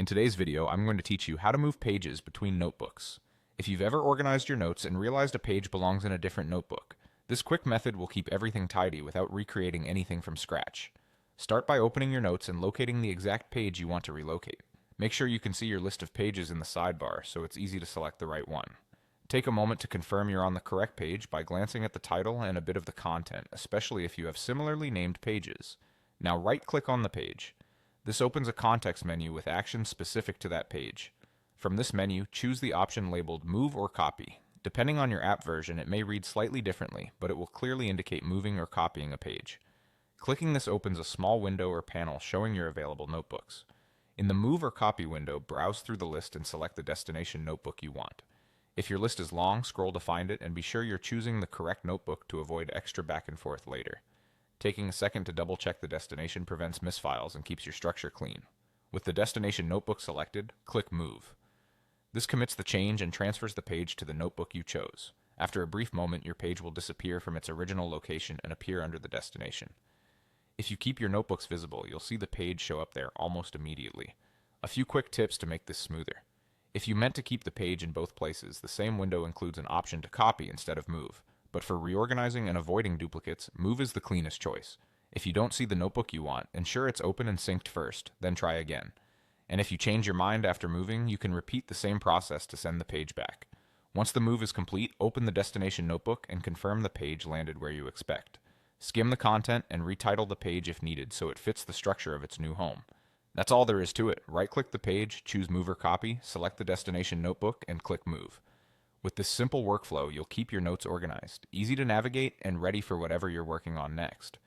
In today's video, I'm going to teach you how to move pages between notebooks. If you've ever organized your notes and realized a page belongs in a different notebook, this quick method will keep everything tidy without recreating anything from scratch. Start by opening your notes and locating the exact page you want to relocate. Make sure you can see your list of pages in the sidebar so it's easy to select the right one. Take a moment to confirm you're on the correct page by glancing at the title and a bit of the content, especially if you have similarly named pages. Now right-click on the page. This opens a context menu with actions specific to that page. From this menu, choose the option labeled Move or Copy. Depending on your app version, it may read slightly differently, but it will clearly indicate moving or copying a page. Clicking this opens a small window or panel showing your available notebooks. In the Move or Copy window, browse through the list and select the destination notebook you want. If your list is long, scroll to find it and be sure you're choosing the correct notebook to avoid extra back and forth later. Taking a second to double-check the destination prevents misfiles and keeps your structure clean. With the destination notebook selected, click Move. This commits the change and transfers the page to the notebook you chose. After a brief moment, your page will disappear from its original location and appear under the destination. If you keep your notebooks visible, you'll see the page show up there almost immediately. A few quick tips to make this smoother. If you meant to keep the page in both places, the same window includes an option to copy instead of move. But for reorganizing and avoiding duplicates, Move is the cleanest choice. If you don't see the notebook you want, ensure it's open and synced first, then try again. And if you change your mind after moving, you can repeat the same process to send the page back. Once the move is complete, open the destination notebook and confirm the page landed where you expect. Skim the content and retitle the page if needed so it fits the structure of its new home. That's all there is to it. Right-click the page, choose Move or Copy, select the destination notebook, and click Move. With this simple workflow, you'll keep your notes organized, easy to navigate, and ready for whatever you're working on next.